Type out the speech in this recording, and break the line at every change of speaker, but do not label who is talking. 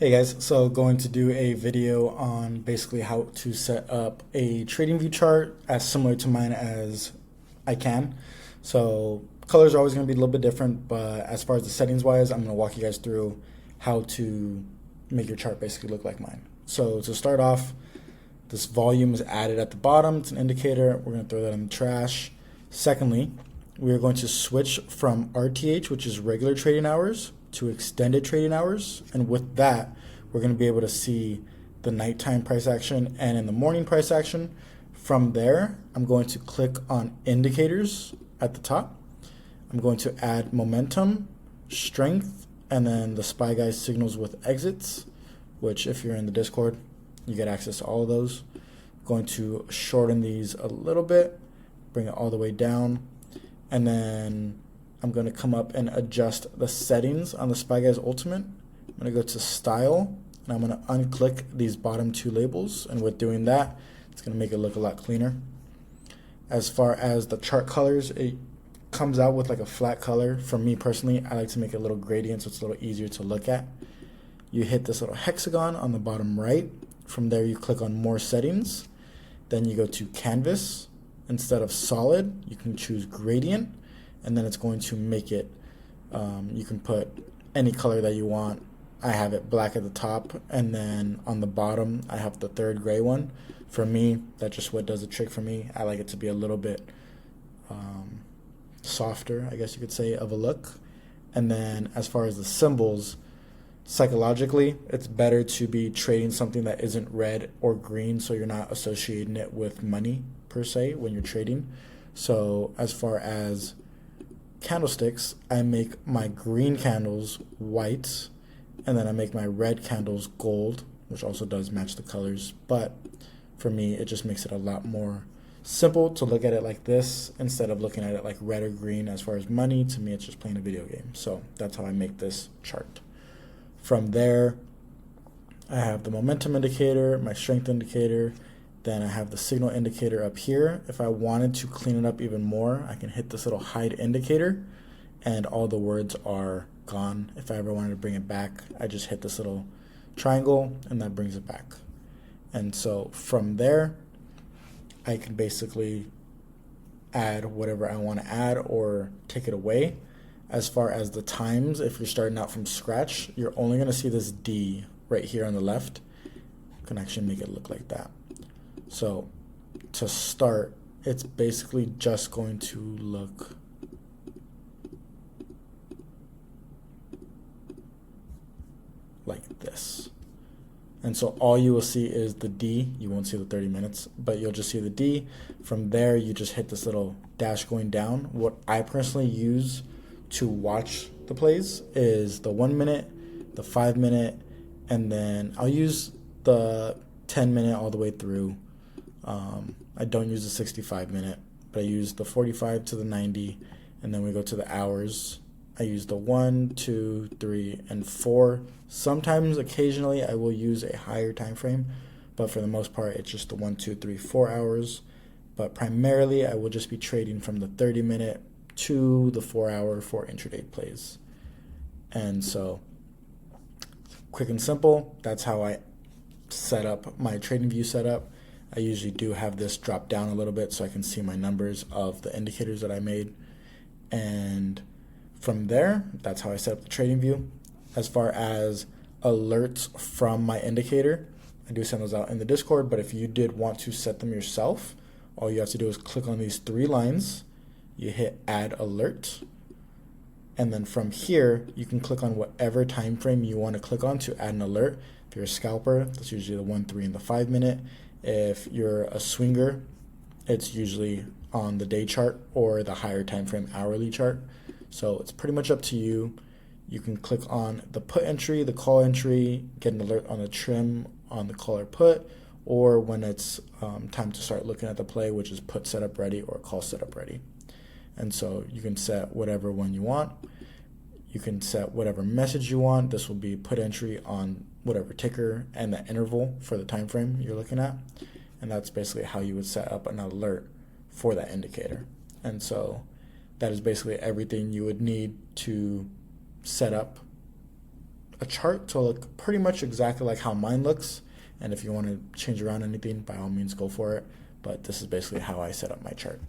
Hey guys, so going to do a video on basically how to set up a TradingView chart as similar to mine as I can. So colors are always going to be a little bit different, but as far as the settings wise, I'm going to walk you guys through how to make your chart basically look like mine. So to start off, this volume is added at the bottom. It's an indicator. We're going to throw that in the trash. Secondly, we are going to switch from RTH, which is regular trading hours, to extended trading hours. And with that, we're going to be able to see the nighttime price action and in the morning price action. From there, I'm going to click on indicators at the top. I'm going to add momentum, strength, and then the SPY guys signals with exits, which if you're in the Discord, you get access to all of those. Going to shorten these a little bit, bring it all the way down, and then I'm going to come up and adjust the settings on the SPY guys ultimate. I'm going to go to style, and I'm going to unclick these bottom two labels, and with doing that, it's going to make it look a lot cleaner. As far as the chart colors, it comes out with like a flat color. For me personally, I like to make it a little gradient so it's a little easier to look at. You hit this little hexagon on the bottom right. From there, you click on more settings. Then you go to canvas. Instead of solid, you can choose gradient, and then it's going to make it, you can put any color that you want. I have it black at the top, and then on the bottom, I have the third gray one. For me, that's just what does the trick for me. I like it to be a little bit softer, I guess you could say, of a look. And then as far as the symbols, psychologically, it's better to be trading something that isn't red or green, so you're not associating it with money per se when you're trading. So as far as candlesticks, I make my green candles white, and then I make my red candles gold, which also does match the colors. But for me, it just makes it a lot more simple to look at it like this instead of looking at it like red or green. As far as money, to me, it's just playing a video game. So that's how I make this chart. From there, I have the momentum indicator, my strength indicator, then I have the signal indicator up here. If I wanted to clean it up even more, I can hit this little hide indicator, and all the words are gone. If I ever wanted to bring it back, I just hit this little triangle, and that brings it back. And so from there, I can basically add whatever I want to add or take it away. As far as the times, if you're starting out from scratch, you're only going to see this D right here on the left. I can actually make it look like that. So to start, it's basically just going to look like this. And so all you will see is the D. You won't see the 30 minutes, but you'll just see the D. From there, you just hit this little dash going down. What I personally use to watch the plays is the 1 minute, the 5 minute, and then I'll use the 10 minute all the way through. I don't use the 65 minute, but I use the 45 to the 90, and then we go to the hours. I use the 1, 2, 3, and 4. Sometimes, occasionally, I will use a higher time frame, but for the most part, it's just the 1, 2, 3, 4 hours. But primarily, I will just be trading from the 30 minute to the 4 hour for intraday plays. And so, quick and simple, that's how I set up my TradingView setup. I usually do have this drop down a little bit so I can see my numbers of the indicators that I made. And from there, that's how I set up the TradingView. As far as alerts from my indicator, I do send those out in the Discord, but if you did want to set them yourself, all you have to do is click on these 3 lines, you hit add alert, and then from here, you can click on whatever time frame you want to click on to add an alert. If you're a scalper, that's usually the 1, 3, and the 5 minute. If you're a swinger, it's usually on the day chart or the higher time frame hourly chart. So it's pretty much up to you. You can click on the put entry, the call entry, get an alert on the trim on the call or put, or when it's time to start looking at the play, which is put setup ready or call setup ready. And so you can set whatever one you want. You can set whatever message you want. This will be put entry on whatever ticker and the interval for the time frame you're looking at. And that's basically how you would set up an alert for that indicator. And so that is basically everything you would need to set up a chart to look pretty much exactly like how mine looks. And if you want to change around anything, by all means, go for it. But this is basically how I set up my chart.